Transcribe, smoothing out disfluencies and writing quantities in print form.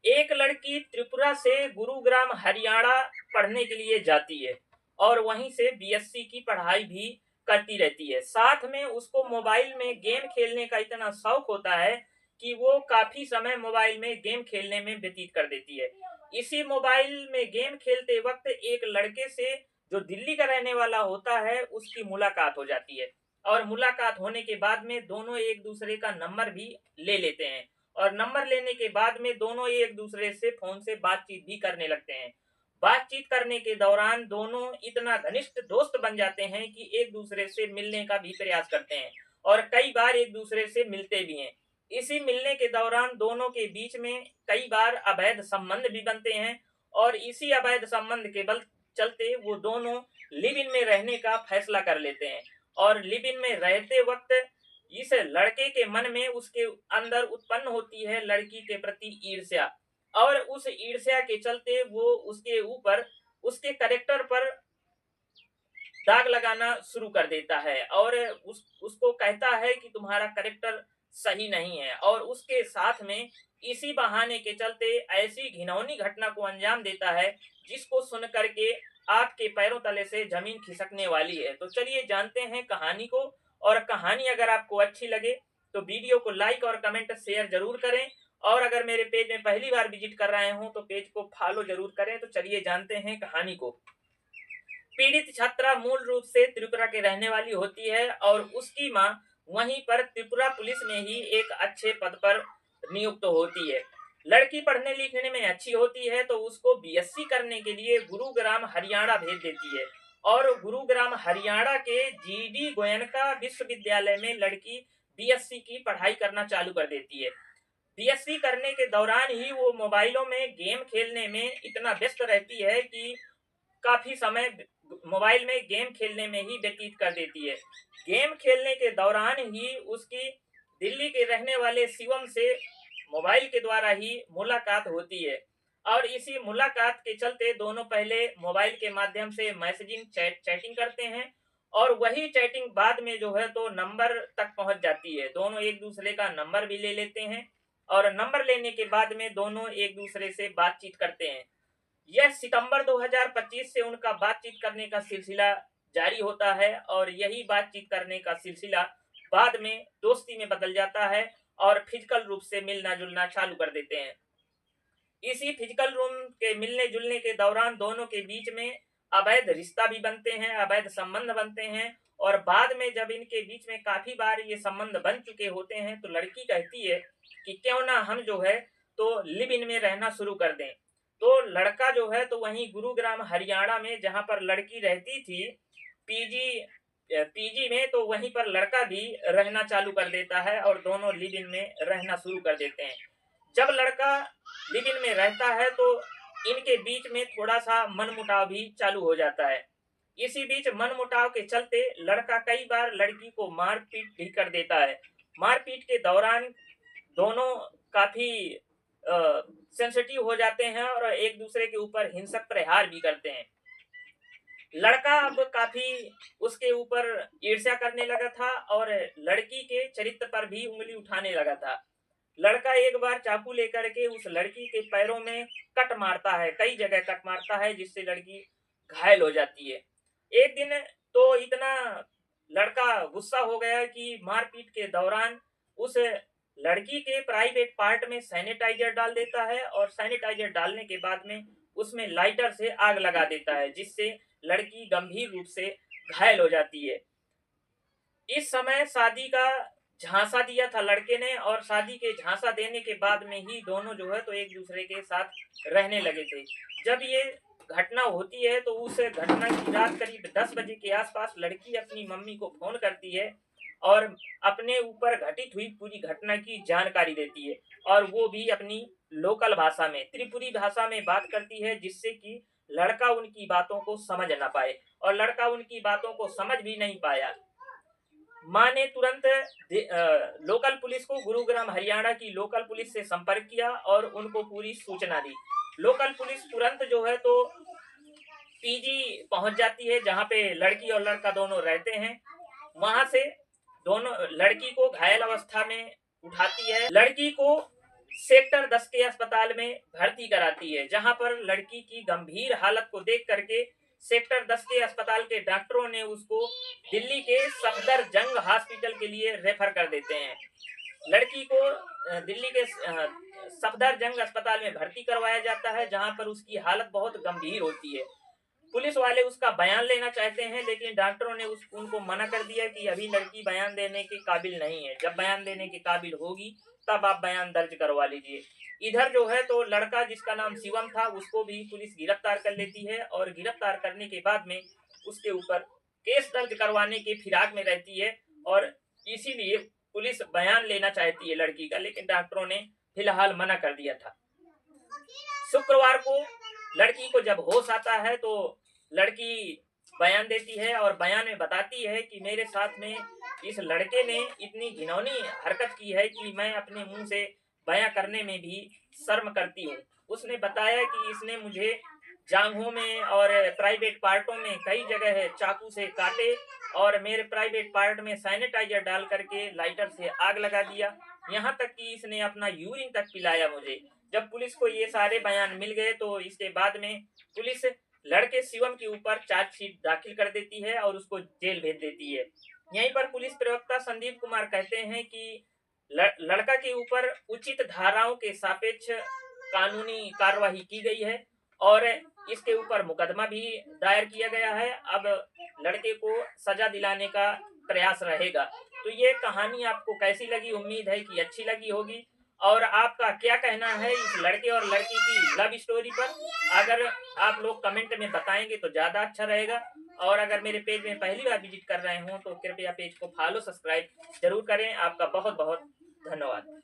एक लड़की त्रिपुरा से गुरुग्राम हरियाणा पढ़ने के लिए जाती है और वहीं से बीएससी की पढ़ाई भी करती रहती है। साथ में उसको मोबाइल में गेम खेलने का इतना शौक होता है कि वो काफी समय मोबाइल में गेम खेलने में व्यतीत कर देती है। इसी मोबाइल में गेम खेलते वक्त एक लड़के से जो दिल्ली का रहने वाला होता है उसकी मुलाकात हो जाती है और मुलाकात होने के बाद में दोनों एक दूसरे का नंबर भी ले लेते हैं और नंबर लेने के बाद में दोनों एक दूसरे से फोन से बातचीत भी करने लगते हैं। बातचीत करने के दौरान दोनों इतना घनिष्ठ दोस्त बन जाते हैं कि एक दूसरे से मिलने का भी प्रयास करते हैं और कई बार एक दूसरे से मिलते भी हैं। इसी मिलने के दौरान दोनों के बीच में कई बार अवैध संबंध भी बनते हैं और इसी अवैध संबंध के बल चलते वो दोनों लिव इन में रहने का फैसला कर लेते हैं और लिव इन में रहते वक्त इस लड़के के मन में उसके अंदर उत्पन्न होती है लड़की के प्रति ईर्ष्या और उस ईर्ष्या के चलते वो उसके ऊपर उसके कैरेक्टर पर दाग लगाना शुरू कर देता है और उसको कहता है कि तुम्हारा कैरेक्टर सही नहीं है और उसके साथ में इसी बहाने के चलते ऐसी घिनौनी घटना को अंजाम देता है जिसको सुन करके आपके पैरों तले से जमीन खिसकने वाली है। तो चलिए जानते हैं कहानी को और कहानी अगर आपको अच्छी लगे तो वीडियो को लाइक और कमेंट शेयर जरूर करें और अगर मेरे पेज में पहली बार विजिट कर रहे हो तो पेज को फॉलो जरूर करें। तो चलिए जानते हैं कहानी को। पीड़ित छात्रा मूल रूप से त्रिपुरा के रहने वाली होती है और उसकी मां वहीं पर त्रिपुरा पुलिस में ही एक अच्छे पद पर नियुक्त होती है। लड़की पढ़ने लिखने में अच्छी होती है तो उसको बीएससी करने के लिए गुरुग्राम हरियाणा भेज देती है और गुरुग्राम हरियाणा के जीडी गोयनका विश्वविद्यालय में लड़की बीएससी की पढ़ाई करना चालू कर देती है। बीएससी करने के दौरान ही वो मोबाइलों में गेम खेलने में इतना व्यस्त रहती है कि काफी समय मोबाइल में गेम खेलने में ही व्यतीत कर देती है। गेम खेलने के दौरान ही उसकी दिल्ली के रहने वाले शिवम से मोबाइल के द्वारा ही मुलाकात होती है और इसी मुलाकात के चलते दोनों पहले मोबाइल के माध्यम से मैसेजिंग चैटिंग करते हैं और वही चैटिंग बाद में जो है तो नंबर तक पहुंच जाती है। दोनों एक दूसरे का नंबर भी ले लेते हैं और नंबर लेने के बाद में दोनों एक दूसरे से बातचीत करते हैं। यह सितंबर 2025 से उनका बातचीत करने का सिलसिला जारी होता है और यही बातचीत करने का सिलसिला बाद में दोस्ती में बदल जाता है और फिजिकल रूप से मिलना जुलना चालू कर देते हैं। इसी फिजिकल रूम के मिलने जुलने के दौरान दोनों के बीच में अवैध रिश्ता भी बनते हैं, अवैध संबंध बनते हैं और बाद में जब इनके बीच में काफी बार ये संबंध बन चुके होते हैं तो लड़की कहती है कि क्यों ना हम जो है तो लिव इन में रहना शुरू कर दें। तो लड़का जो है तो वहीं गुरुग्राम हरियाणा में जहां पर लड़की रहती थी पीजी पीजी में, तो वहीं पर लड़का भी रहना चालू कर देता है और दोनों लिव इन में रहना शुरू कर देते हैं। जब लड़का लिव इन में रहता है तो इनके बीच में थोड़ा सा मनमुटाव भी चालू हो जाता है। इसी बीच मनमुटाव के चलते लड़का कई बार लड़की को मारपीट भी कर देता है। मारपीट के दौरान दोनों काफी सेंसिटिव हो जाते हैं और एक दूसरे के ऊपर हिंसक प्रहार भी करते हैं। लड़का अब काफी उसके ऊपर ईर्ष्या करने लगा था और लड़की के चरित्र पर भी उंगली उठाने लगा था। लड़का एक बार चाकू लेकर के उस लड़की के पैरों में कट मारता है, कई जगह कट मारता है जिससे लड़की घायल हो जाती है। एक दिन तो इतना लड़का गुस्सा हो गया कि मारपीट के दौरान उस लड़की के प्राइवेट पार्ट में सैनिटाइजर डाल देता है और सैनिटाइजर डालने के बाद में उसमें लाइटर से आग लगा देता है जिससे लड़की गंभीर रूप से घायल हो जाती है। इस समय शादी का झांसा दिया था लड़के ने और शादी के झांसा देने के बाद में ही दोनों जो है तो एक दूसरे के साथ रहने लगे थे। जब ये घटना होती है तो उस घटना की रात करीब 10 बजे के आसपास लड़की अपनी मम्मी को फोन करती है और अपने ऊपर घटित हुई पूरी घटना की जानकारी देती है और वो भी अपनी लोकल भाषा में त्रिपुरी भाषा में बात करती है जिससे कि लड़का उनकी बातों को समझ ना पाए और लड़का उनकी बातों को समझ भी नहीं पाया। मां ने तुरंत लोकल पुलिस को गुरुग्राम हरियाणा की लोकल पुलिस से संपर्क किया और उनको पूरी सूचना दी। लोकल पुलिस तुरंत जो है तो पीजी पहुंच जाती है जहां पे लड़की और लड़का दोनों रहते हैं। वहां से दोनों लड़की को घायल अवस्था में उठाती है, लड़की को सेक्टर 10 के अस्पताल में भर्ती कराती है, जहां पर लड़की की गंभीर हालत को देख करके सेक्टर 10 के अस्पताल के डॉक्टरों ने उसको दिल्ली के सफदरजंग हॉस्पिटल के लिए रेफर कर देते हैं। लड़की को दिल्ली के सफदरजंग अस्पताल में भर्ती करवाया जाता है, जहां पर उसकी हालत बहुत गंभीर होती है। पुलिस वाले उसका बयान लेना चाहते हैं, लेकिन डॉक्टरों ने उनको मना कर दिया कि अभी लड़की बयान देने के काबिल नहीं है, जब बयान देने के काबिल होगी तब आप बयान दर्ज करवा लीजिए। इधर जो है तो लड़का जिसका नाम शिवम था उसको भी पुलिस गिरफ्तार कर लेती है, और गिरफ्तार करने के बाद में उसके ऊपर केस दर्ज करवाने की फिराक में रहती है, और इसीलिए पुलिस बयान लेना चाहती है लड़की का, लेकिन डॉक्टरों ने फिलहाल मना कर दिया था। शुक्रवार को लड़की को जब होश आता है तो लड़की बयान देती है, और बयान में बताती है कि मेरे साथ में इस लड़के ने इतनी घिनौनी हरकत की है कि मैं अपने मुंह से बयां करने में भी शर्म करती हूँ। उसने बताया कि इसने मुझे जांघों में और प्राइवेट पार्टों में कई जगह चाकू से काटे, और मेरे प्राइवेट पार्ट में सैनिटाइजर डाल करके लाइटर से आग लगा दिया, यहाँ तक कि इसने अपना यूरिन तक पिलाया मुझे। जब पुलिस को ये सारे बयान मिल गए तो इसके बाद में पुलिस लड़के शिवम के ऊपर चार्जशीट दाखिल कर देती है और उसको जेल भेज देती है। यहीं पर पुलिस प्रवक्ता संदीप कुमार कहते हैं कि लड़का के ऊपर उचित धाराओं के सापेक्ष कानूनी कार्यवाही की गई है, और इसके ऊपर मुकदमा भी दायर किया गया है। अब लड़के को सजा दिलाने का प्रयास रहेगा। तो ये कहानी आपको कैसी लगी? उम्मीद है कि अच्छी लगी होगी। और आपका क्या कहना है इस लड़के और लड़की की लव स्टोरी पर? अगर आप लोग कमेंट में बताएंगे तो ज्यादा अच्छा रहेगा। और अगर मेरे पेज में पहली बार विजिट कर रहे हो तो कृपया पेज को फॉलो सब्सक्राइब जरूर करें। आपका बहुत बहुत धन्यवाद।